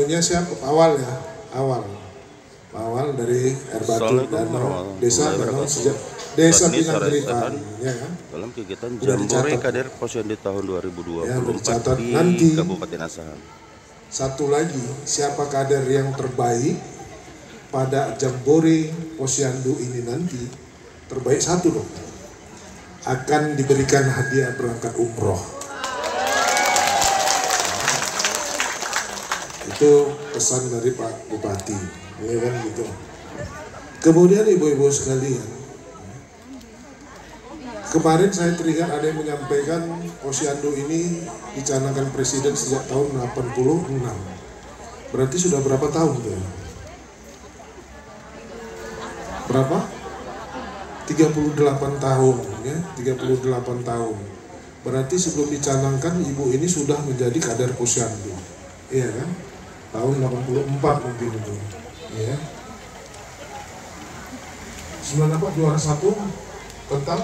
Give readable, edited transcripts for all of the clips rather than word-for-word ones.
posyandunya siapa? Awal ya, awal dari air batu danau desa danau sejak desa Pinanggeritan ya kan? Dalam kegiatan Jambore Kader Posyandu tahun 2024 di nanti, Kabupaten Asahan. Satu lagi, siapa kader yang terbaik pada Jambore Posyandu ini nanti, terbaik satu dong, akan diberikan hadiah berangkat umroh. Itu pesan dari Pak Bupati, ya kan gitu. Kemudian ibu-ibu sekalian, kemarin saya teringat ada yang menyampaikan posyandu ini dicanangkan presiden sejak tahun 86. Berarti sudah berapa tahun tuh? Berapa? 38 tahun ya, 38 tahun. Berarti sebelum dicanangkan ibu ini sudah menjadi kader posyandu. Iya kan? Tahun 84 mungkin itu. Ya. 98 juara 1 tentang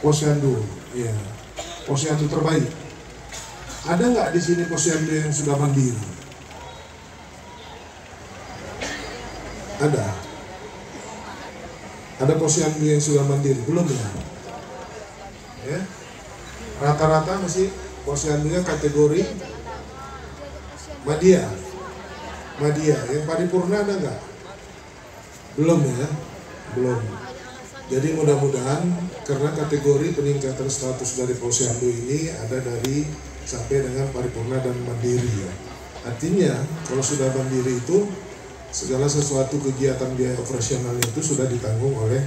posyandu. Iya. Posyandu terbaik. Ada nggak di sini posyandu yang sudah mandiri? Ada. Ada posyandu yang sudah mandiri? Belum ya? Ya. Rata-rata masih posyandunya kategori Madya. Yang paripurna ada nggak? Belum ya? Belum. Jadi mudah-mudahan karena kategori peningkatan status dari posyandu ini ada dari sampai dengan paripurna dan mandiri ya. Artinya kalau sudah mandiri itu segala sesuatu kegiatan biaya operasionalnya itu sudah ditanggung oleh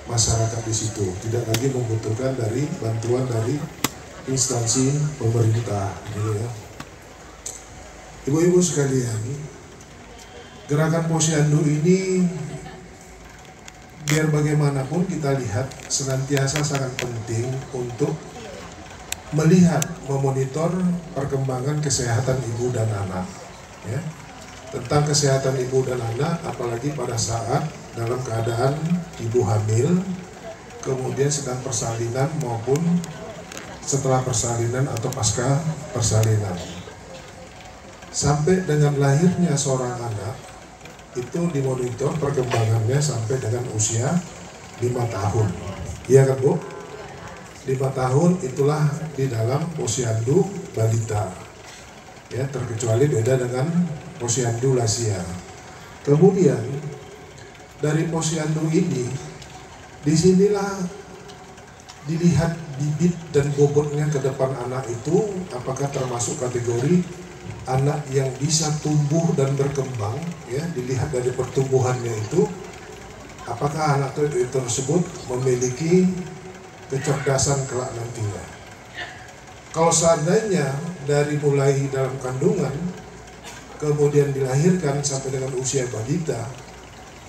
masyarakat di situ, tidak lagi membutuhkan dari bantuan dari instansi pemerintah gitu ya. Ibu-ibu sekalian, gerakan posyandu ini biar bagaimanapun kita lihat senantiasa sangat penting untuk melihat, memonitor perkembangan kesehatan ibu dan anak ya. Tentang kesehatan ibu dan anak, apalagi pada saat dalam keadaan ibu hamil, kemudian sedang persalinan maupun setelah persalinan atau pasca persalinan. Sampai dengan lahirnya seorang anak, itu dimonitor perkembangannya sampai dengan usia 5 tahun. Iya kan Bu? 5 tahun itulah di dalam posyandu balita. Ya, terkecuali beda dengan posyandu lansia. Kemudian dari posyandu ini, disinilah dilihat bibit dan bobotnya ke depan anak itu apakah termasuk kategori anak yang bisa tumbuh dan berkembang ya, dilihat dari pertumbuhannya itu apakah anak tersebut memiliki kecerdasan kelak nantinya. Kalau seandainya dari mulai dalam kandungan kemudian dilahirkan sampai dengan usia balita,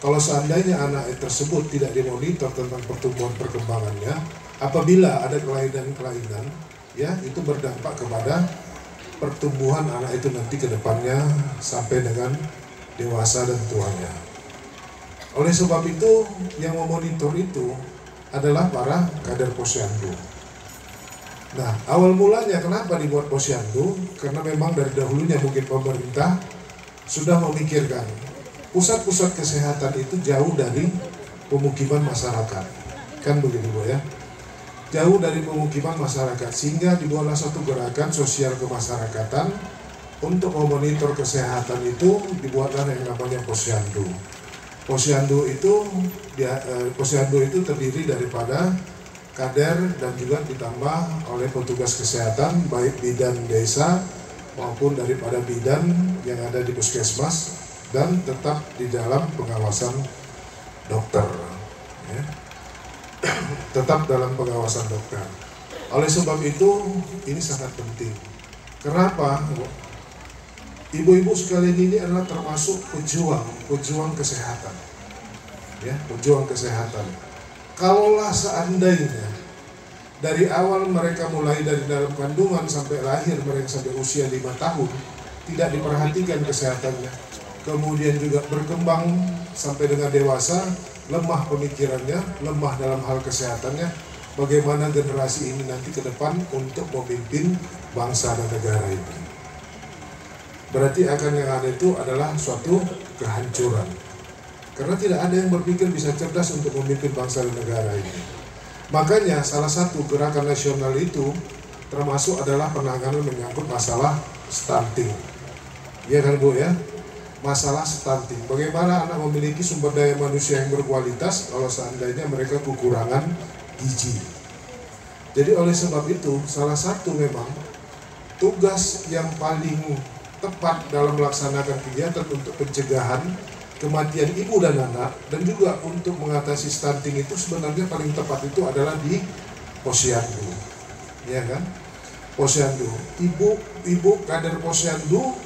kalau seandainya anak tersebut tidak dimonitor tentang pertumbuhan perkembangannya, apabila ada kelainan-kelainan ya, itu berdampak kepada pertumbuhan anak itu nanti ke depannya sampai dengan dewasa dan tuanya. Oleh sebab itu yang memonitor itu adalah para kader posyandu. Nah, awal mulanya kenapa dibuat posyandu? Karena memang dari dahulunya mungkin pemerintah sudah memikirkan pusat-pusat kesehatan itu jauh dari pemukiman masyarakat. Kan begitu Bu ya? Jauh dari pemukiman masyarakat, sehingga dibuatlah satu gerakan sosial kemasyarakatan untuk memonitor kesehatan itu, dibuatlah yang namanya posyandu. Posyandu itu terdiri daripada kader dan juga ditambah oleh petugas kesehatan baik bidan desa maupun daripada bidan yang ada di puskesmas dan tetap di dalam pengawasan dokter ya. Tetap dalam pengawasan dokter. Oleh sebab itu ini sangat penting. Kenapa? Ibu-ibu sekalian ini adalah termasuk pejuang kesehatan. Ya, pejuang kesehatan. Kalaulah seandainya dari awal mereka mulai dari dalam kandungan sampai lahir mereka sampai usia 5 tahun tidak diperhatikan kesehatannya, kemudian juga berkembang sampai dengan dewasa, lemah pemikirannya, lemah dalam hal kesehatannya, bagaimana generasi ini nanti ke depan untuk memimpin bangsa dan negara ini. berarti akan yang ada itu adalah suatu kehancuran. Karena tidak ada yang berpikir bisa cerdas untuk memimpin bangsa dan negara ini. Makanya salah satu gerakan nasional itu termasuk adalah penanganan menyangkut masalah stunting. Ya kan Bu ya? Masalah stunting. Bagaimana anak memiliki sumber daya manusia yang berkualitas kalau seandainya mereka kekurangan gizi. Jadi oleh sebab itu salah satu memang tugas yang paling tepat dalam melaksanakan kegiatan untuk pencegahan kematian ibu dan anak dan juga untuk mengatasi stunting itu sebenarnya paling tepat itu adalah di posyandu, ya kan? Posyandu, ibu kader posyandu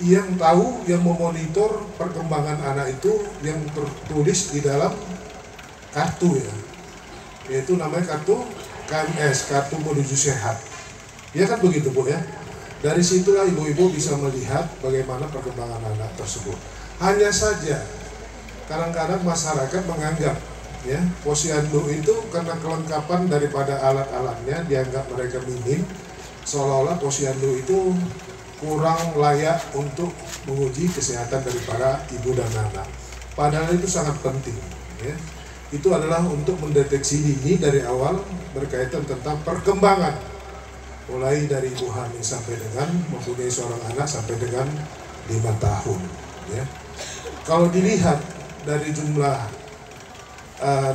yang tahu, yang memonitor perkembangan anak itu yang tertulis di dalam kartu ya, yaitu namanya kartu KMS, kartu menuju sehat, ya kan begitu Bu ya? Dari situlah ibu-ibu bisa melihat bagaimana perkembangan anak tersebut. Hanya saja kadang-kadang masyarakat menganggap ya posyandu itu karena kelengkapan daripada alat-alatnya dianggap mereka minim, seolah-olah posyandu itu kurang layak untuk menguji kesehatan daripada ibu dan anak. Padahal itu sangat penting ya. Itu adalah untuk mendeteksi dini dari awal berkaitan tentang perkembangan mulai dari ibu hamil sampai dengan mempunyai seorang anak sampai dengan 5 tahun ya. Kalau dilihat dari jumlah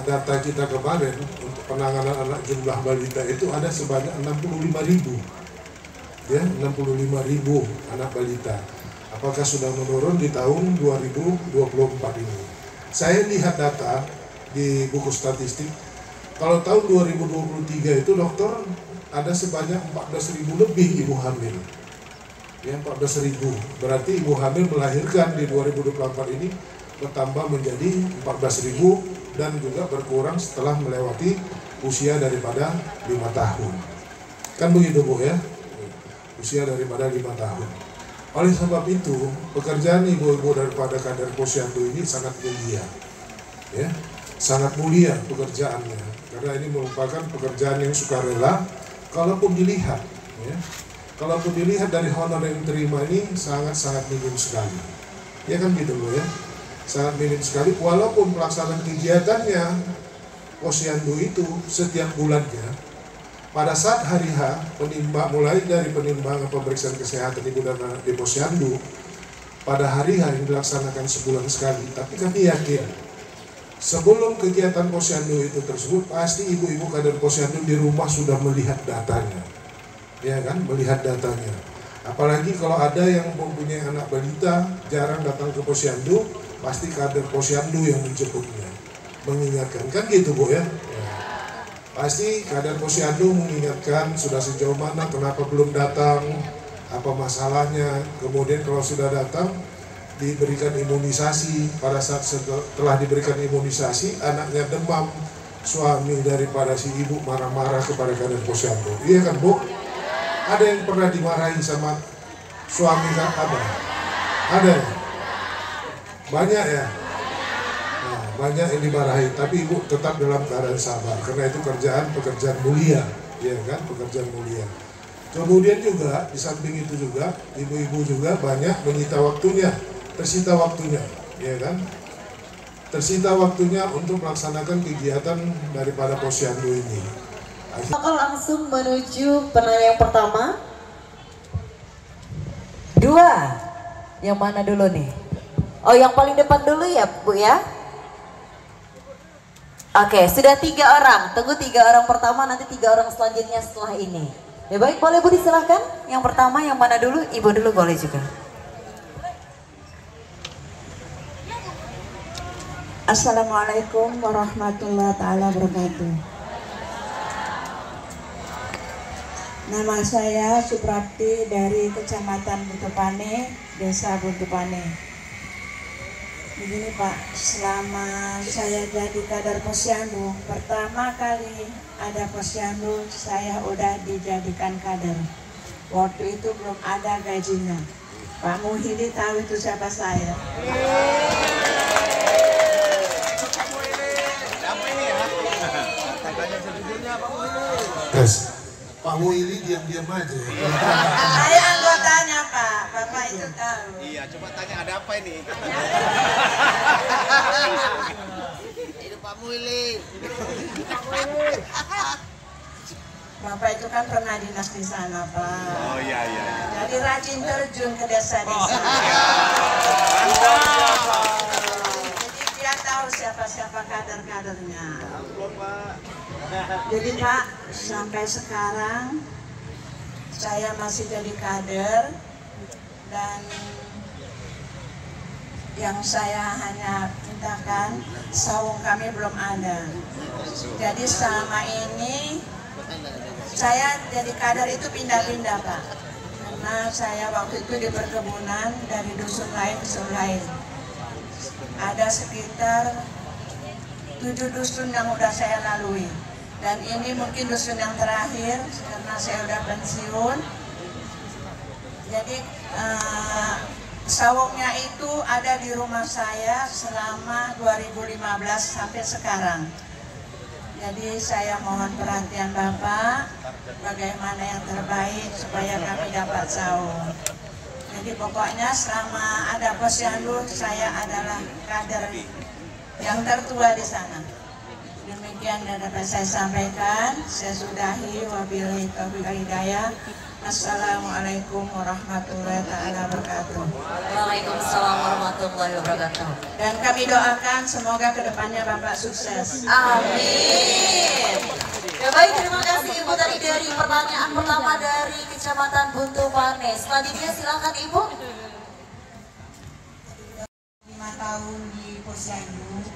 data kita kemarin untuk penanganan anak jumlah balita itu ada sebanyak 65.000 ya, 65.000 anak balita. Apakah sudah menurun di tahun 2024 ini? Saya lihat data di buku statistik, kalau tahun 2023 itu dokter ada sebanyak 14.000 lebih ibu hamil. Ya, 14.000. Berarti ibu hamil melahirkan di 2024 ini bertambah menjadi 14.000 dan juga berkurang setelah melewati usia daripada 5 tahun. Kan begitu Bu ya? Usia daripada 5 tahun. Oleh sebab itu, pekerjaan ibu-ibu daripada kader posyandu ini sangat mulia. Ya, sangat mulia pekerjaannya. Karena ini merupakan pekerjaan yang sukarela. Kalaupun dilihat, ya, kalaupun dilihat dari honor yang diterima ini sangat-sangat minim sekali. Ya kan gitu loh ya. Sangat minim sekali walaupun pelaksanaan kegiatannya posyandu itu setiap bulannya. Pada saat hari H, mulai dari penimbangan pemeriksaan kesehatan ibu dan anak di posyandu, pada hari H yang dilaksanakan sebulan sekali. Tapi kami yakin sebelum kegiatan posyandu itu tersebut, pasti ibu-ibu kader posyandu di rumah sudah melihat datanya. Ya kan, melihat datanya. Apalagi kalau ada yang mempunyai anak balita jarang datang ke posyandu, pasti kader posyandu yang menjemputnya, mengingatkan, kan gitu Bu ya. Pasti kader posyandu mengingatkan sudah sejauh mana, kenapa belum datang, apa masalahnya. Kemudian kalau sudah datang diberikan imunisasi. Pada saat setelah diberikan imunisasi, anaknya demam, suami daripada si ibu marah-marah kepada kader posyandu. Iya kan Bu? Ada yang pernah dimarahi sama suami kan abang? Ada ya? Banyak ya? Nah, banyak yang dimarahi, tapi ibu tetap dalam keadaan sabar. Karena itu pekerjaan mulia, ya kan? Pekerjaan mulia. Kemudian juga, di samping itu juga, ibu-ibu juga banyak menyita waktunya, tersita waktunya, ya kan? Tersita waktunya untuk melaksanakan kegiatan daripada posyandu ini. Maka langsung menuju penanya yang pertama. 2. Yang mana dulu nih? Oh, yang paling depan dulu ya Bu ya. Oke, sudah 3 orang. Tunggu 3 orang pertama, nanti 3 orang selanjutnya setelah ini. Ya baik, boleh Bu disilahkan. Yang pertama yang mana dulu? Ibu dulu boleh juga. Assalamualaikum warahmatullahi taala wabarakatuh. Nama saya Suprapti dari Kecamatan Buntupane, Desa Buntupane. Begini Pak, selama saya jadi kader posyandu, pertama kali ada posyandu saya udah dijadikan kader. Waktu itu belum ada gajinya. Pak Muhyiddin tahu itu siapa saya. Tes, Pak Muhyiddin diam-diam aja. Saya anggotanya Pak, Bapak itu itu tahu. Iya, coba tanya ada apa ini? Itu Pak Muili. Bapak itu kan pernah dinas di sana, Pak. Oh iya. Jadi rajin terjun ke desa-desa. Jadi dia tahu siapa-siapa kader-kadernya. Jadi Pak, sampai sekarang saya masih jadi kader dan yang saya hanya mintakan saung kami belum ada. Jadi selama ini saya jadi kader itu pindah-pindah Pak, karena saya waktu itu di perkebunan dari dusun lain ke dusun lain. Ada sekitar 7 dusun yang udah saya lalui, dan ini mungkin dusun yang terakhir karena saya udah pensiun. Jadi sawungnya itu ada di rumah saya selama 2015 sampai sekarang. Jadi saya mohon perhatian Bapak, bagaimana yang terbaik supaya kami dapat saung. Jadi pokoknya selama ada Posyandu, saya adalah kader yang tertua di sana. Demikian yang dapat saya sampaikan. Saya sudahi, wabillahi taufiq wal hidayah. Assalamualaikum warahmatullahi wabarakatuh. Waalaikumsalam warahmatullahi wabarakatuh. Dan kami doakan semoga kedepannya Bapak sukses. Amin. Ya baik, terima kasih Ibu tadi dari pertanyaan pertama dari Kecamatan Buntu Pane. Selanjutnya silakan Ibu. 5 tahun di Posyandu,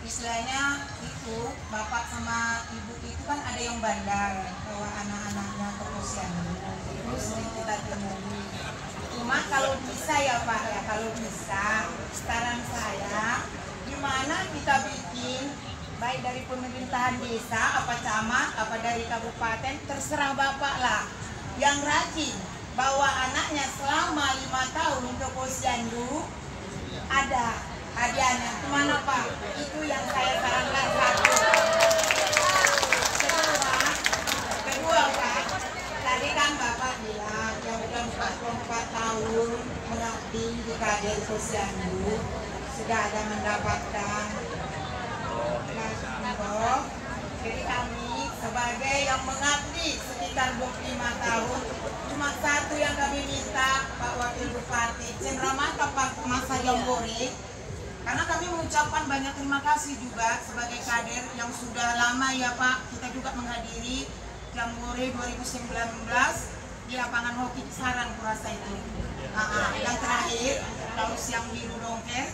istilahnya itu bapak sama ibu itu kan ada yang bandar bawa anak-anaknya ke Posyandu, terus kita temui. Cuma kalau bisa ya Pak ya, kalau bisa saran saya gimana kita bikin baik dari pemerintahan desa, apa camat, apa dari kabupaten, terserah bapak lah yang rajin bawa anaknya selama 5 tahun ke Posyandu, ada hadiahnya. Kemana Pak? Itu yang saya sarankan satu. Kedua Pak, tadi kan Bapak bilang yang udah 44 tahun mengabdi di kader Posyandu sudah ada mendapatkan langsung. Jadi kami sebagai yang mengabdi sekitar 25 tahun, cuma satu yang kami minta Pak Wakil Bupati Cenderamata Pak Masa Jambore, karena kami mengucapkan banyak terima kasih juga sebagai kader yang sudah lama ya Pak, kita juga menghadiri Jambore 2019 di lapangan hoki Sarang kurasa itu. Yang terakhir Laut Siang Biru Dongker.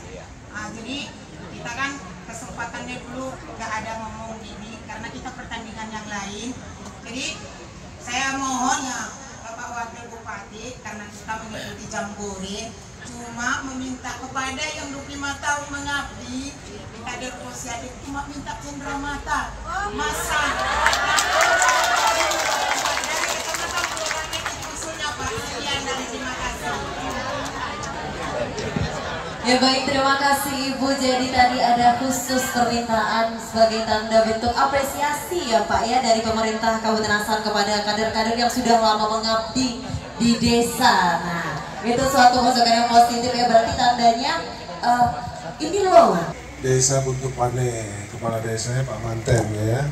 Jadi kita kan kesempatannya dulu nggak ada ngomong gini karena kita pertandingan yang lain. Jadi saya mohon ya Bapak Wakil Bupati, karena kita mengikuti Jambore, cuma meminta kepada yang 25 tahun mengabdi di kader Posyandu, cuma minta cenderamata masa dari kecamatan Kelurahan khususnya Pak. Sekian dan terima kasih. Ya baik, terima kasih Ibu. Jadi tadi ada khusus permintaan sebagai tanda bentuk apresiasi ya Pak ya dari pemerintah Kabupaten Asahan kepada kader-kader yang sudah lama mengabdi di desa. Nah, itu suatu masukan yang positif ya, berarti tandanya ini loh. Desa Buntu Pane, kepala desanya Pak Manten ya.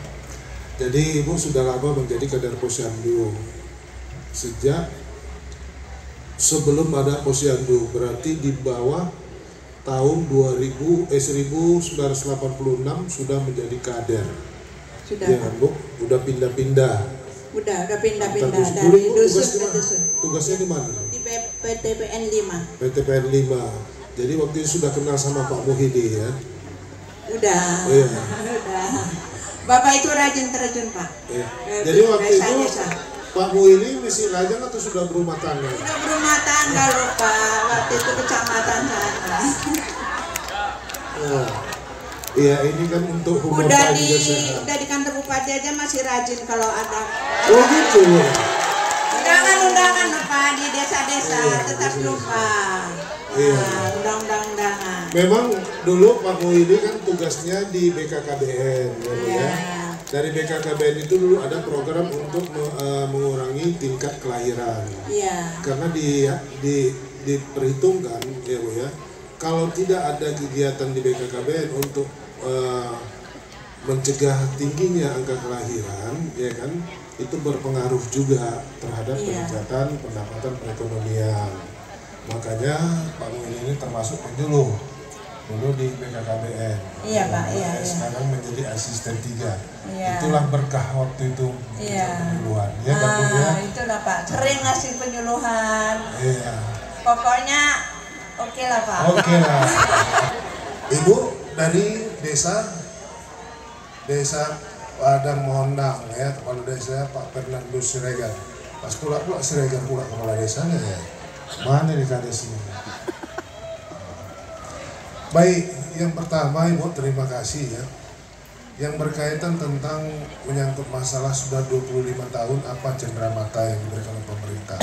Jadi Ibu sudah lama menjadi kader Posyandu. Sejak sebelum ada Posyandu, berarti di bawah tahun 1986 sudah menjadi kader. Sudah. Ya, Bu, udah pindah-pindah. Udah pindah-pindah Dulu dari Ibu dusun ke dusun. tugasnya di mana? Di PTPN 5. PTPN 5. Jadi waktu itu sudah kenal sama Pak Muhidi ya? Udah. Oh, iya. Udah. Bapak itu rajin terjun Pak. Iya. Jadi waktu itu Pak Muhidi misi lajang atau sudah berumah tangga? Sudah berumah tangga loh Pak. Waktu itu kecamatan sana. Oh. Iya, ini kan untuk humor Udah Pak juga sehat. udah di kantor bupati aja masih rajin kalau ada. Oh gitu. Undangan Pak di desa-desa tetap lupa. Iya. Undang-undangan. Memang dulu Pak Muhidi kan tugasnya di BKKBN ya. Dari BKKBN itu dulu ada program untuk mengurangi tingkat kelahiran. Iya. Karena di diperhitungkan ya Bu ya, kalau tidak ada kegiatan di BKKBN untuk mencegah tingginya angka kelahiran, ya kan, itu berpengaruh juga terhadap peningkatan pendapatan perekonomian. Makanya Pak Muhyiddin ini termasuk penyuluh dulu di BKKBN. Iya Pak, iya. Sekarang menjadi asisten 3. Iya. Itulah berkah waktu itu penyuluhan. Ya kan Bu ya? Itulah Pak, sering ngasih penyuluhan. Iya. Pokoknya oke lah Pak. Oke lah. Ibu dari desa Padang Mohondang ya, kepala desa Pak Fernando Siregar. Pas pula Siregar pula kepala desanya ya. Mana nih kades ini? Baik, yang pertama Ibu terima kasih ya. Yang berkaitan tentang menyangkut masalah sudah 25 tahun apa cenderamata yang diberikan oleh pemerintah.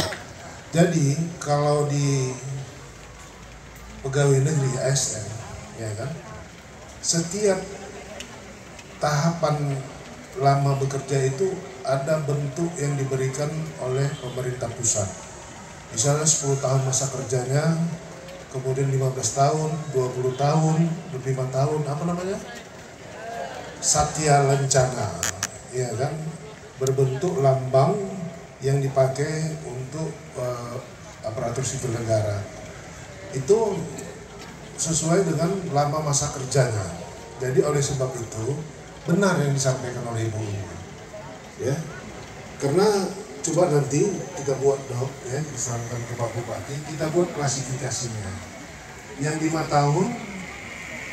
Jadi kalau di pegawai negeri ASN ya kan, setiap tahapan lama bekerja itu ada bentuk yang diberikan oleh pemerintah pusat. Misalnya 10 tahun masa kerjanya, kemudian 15 tahun, 20 tahun, 25 tahun, apa namanya? Satya Lencana, ya kan? Berbentuk lambang yang dipakai untuk aparatur sipil negara. Itu sesuai dengan lama masa kerjanya. Jadi oleh sebab itu benar yang disampaikan oleh Ibu, ya. Karena coba nanti kita buat ya, disampaikan ke Pak Bupati, kita buat klasifikasinya. Yang 5 tahun,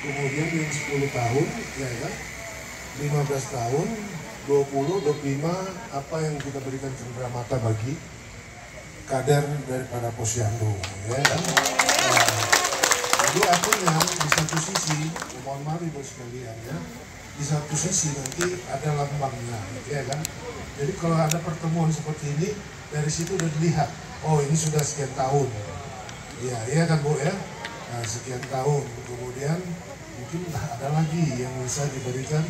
kemudian yang 10 tahun, ya kan, 15 tahun, 20, 25, apa yang kita berikan cenderamata bagi kader daripada Posyandu, ya kan. Jadi artinya di satu sisi, mohon maaf Ibu sekalian ya, di satu sisi nanti ada lambangnya, ya kan. Jadi kalau ada pertemuan seperti ini, dari situ udah dilihat, oh ini sudah sekian tahun, ya kan Bu ya. Nah, sekian tahun, kemudian mungkin ada lagi yang bisa diberikan.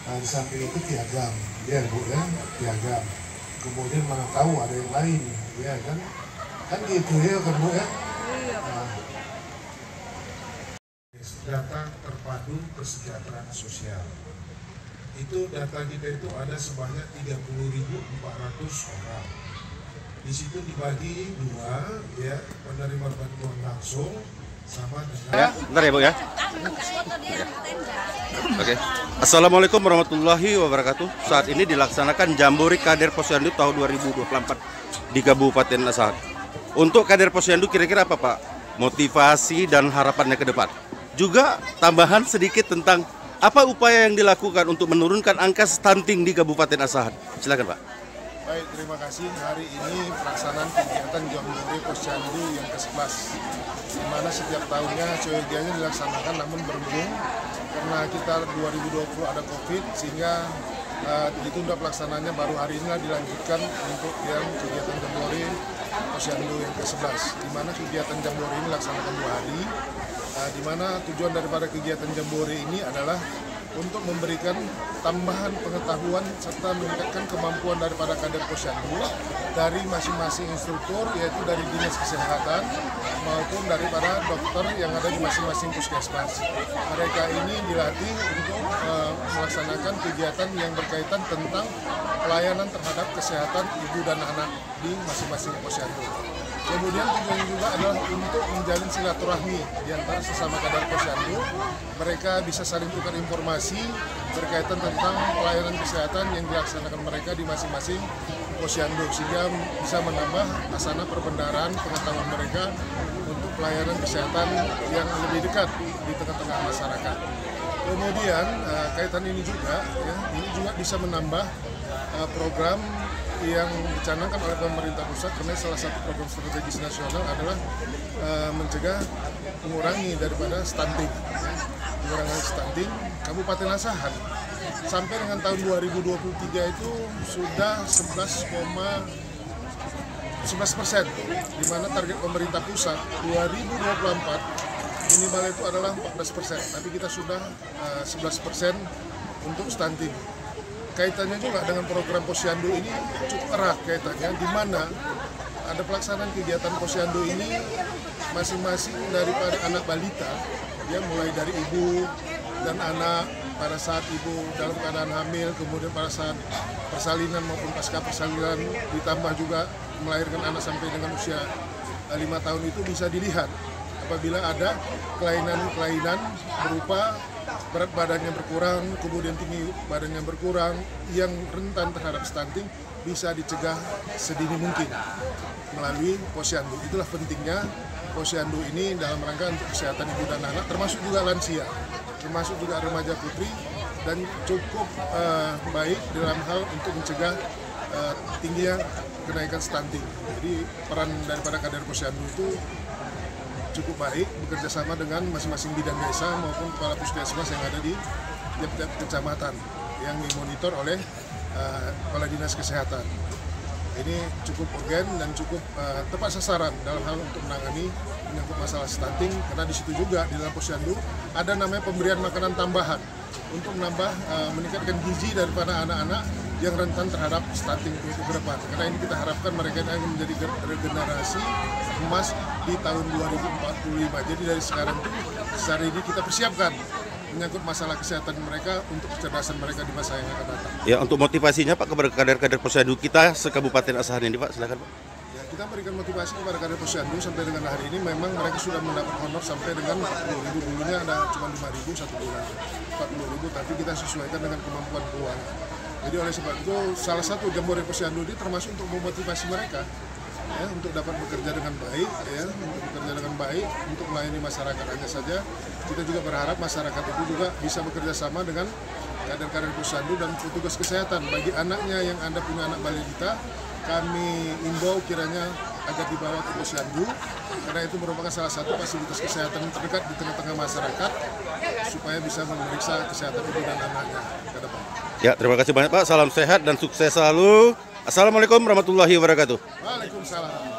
Di samping itu piagam, ya Bu ya, piagam. Kemudian mana tahu ada yang lain, ya kan gitu ya kan Bu ya. Data terpadu kesejahteraan sosial. Itu data kita itu ada sebanyak 30.400 orang. Di situ dibagi 2 ya, penerima bantuan langsung sama dengan ya, bentar ya Bu ya. Oke. Assalamualaikum warahmatullahi wabarakatuh. Saat ini dilaksanakan Jambore Kader Posyandu tahun 2024 di Kabupaten Asahan. Untuk Kader Posyandu kira-kira apa Pak motivasi dan harapannya ke depan? Juga tambahan sedikit tentang apa upaya yang dilakukan untuk menurunkan angka stunting di Kabupaten Asahan. Silakan Pak. Baik, terima kasih. Hari ini pelaksanaan kegiatan Jambore Posyandu yang ke-11, di mana setiap tahunnya seyogianya dilaksanakan namun berhubung karena kita 2020 ada COVID sehingga ditunda pelaksanaannya, baru hari inilah dilanjutkan untuk yang kegiatan Jambore Posyandu yang ke-11, di mana kegiatan Jambore ini dilaksanakan 2 hari. Di mana tujuan daripada kegiatan Jambore ini adalah untuk memberikan tambahan pengetahuan serta meningkatkan kemampuan daripada kader Posyandu dari masing-masing instruktur, yaitu dari dinas kesehatan maupun daripada dokter yang ada di masing-masing puskesmas. Mereka ini dilatih untuk melaksanakan kegiatan yang berkaitan tentang pelayanan terhadap kesehatan ibu dan anak di masing-masing Posyandu. Kemudian tujuannya juga adalah untuk menjalin silaturahmi di antara sesama kader Posyandu. Mereka bisa saling tukar informasi berkaitan tentang pelayanan kesehatan yang dilaksanakan mereka di masing-masing Posyandu, sehingga bisa menambah asana perbendaharaan pengetahuan mereka untuk pelayanan kesehatan yang lebih dekat di tengah-tengah masyarakat. Kemudian kaitan ini juga bisa menambah program yang dicanangkan oleh pemerintah pusat, karena salah satu program strategis nasional adalah mencegah, mengurangi daripada stunting. Mengurangi stunting Kabupaten Asahan sampai dengan tahun 2023 itu sudah 11%, di mana target pemerintah pusat 2024 minimal itu adalah 14%, tapi kita sudah 11% untuk stunting. Kaitannya juga dengan program Posyandu ini cukup erat kaitannya, di mana ada pelaksanaan kegiatan Posyandu ini masing-masing daripada anak balita, ya mulai dari ibu dan anak pada saat ibu dalam keadaan hamil, kemudian pada saat persalinan maupun pasca persalinan, ditambah juga melahirkan anak sampai dengan usia 5 tahun itu bisa dilihat apabila ada kelainan-kelainan berupa berat badannya berkurang, kemudian tinggi badannya berkurang, yang rentan terhadap stunting bisa dicegah sedini mungkin melalui posyandu. Itulah pentingnya posyandu ini dalam rangka untuk kesehatan ibu dan anak, termasuk juga lansia, termasuk juga remaja putri, dan cukup baik dalam hal untuk mencegah tingginya kenaikan stunting. Jadi peran daripada kader posyandu itu cukup baik, bekerja sama dengan masing-masing bidang desa maupun kepala puskesmas yang ada di tiap-tiap kecamatan yang dimonitor oleh kepala dinas kesehatan. Ini cukup urgen dan cukup tepat sasaran dalam hal untuk menangani menyangkut masalah stunting, karena di situ juga di dalam posyandu ada namanya pemberian makanan tambahan untuk menambah meningkatkan gizi daripada anak-anak yang rentan terhadap stunting itu ke depan. Karena ini kita harapkan mereka akan menjadi regenerasi emas di tahun 2045. Jadi dari sekarang itu secara ini kita persiapkan menyangkut masalah kesehatan mereka untuk kecerdasan mereka di masa yang akan datang. Ya, untuk motivasinya Pak kepada kader-kader posyandu kita se-Kabupaten Asahan ini Pak, silakan Pak. Ya, kita berikan motivasi kepada kader posyandu sampai dengan hari ini memang mereka sudah mendapat honor sampai dengan 40.000, dulunya ada cuma 5.000 satu bulan, 40.000, tapi kita sesuaikan dengan kemampuan keuangan. Jadi oleh sebab itu salah satu Jambore Posyandu ini termasuk untuk memotivasi mereka ya, untuk dapat bekerja dengan baik, ya, untuk bekerja dengan baik, untuk melayani masyarakat. Hanya saja kita juga berharap masyarakat itu juga bisa bekerja sama dengan kader-kader posyandu dan petugas kesehatan. Bagi anaknya yang Anda punya anak balita, kami imbau kiranya agar dibawa ke posyandu, karena itu merupakan salah satu fasilitas kesehatan terdekat di tengah-tengah masyarakat, supaya bisa memeriksa kesehatan ibu dan anaknya ke depan. Ya, terima kasih banyak Pak. Salam sehat dan sukses selalu. Assalamualaikum warahmatullahi wabarakatuh. Waalaikumsalam.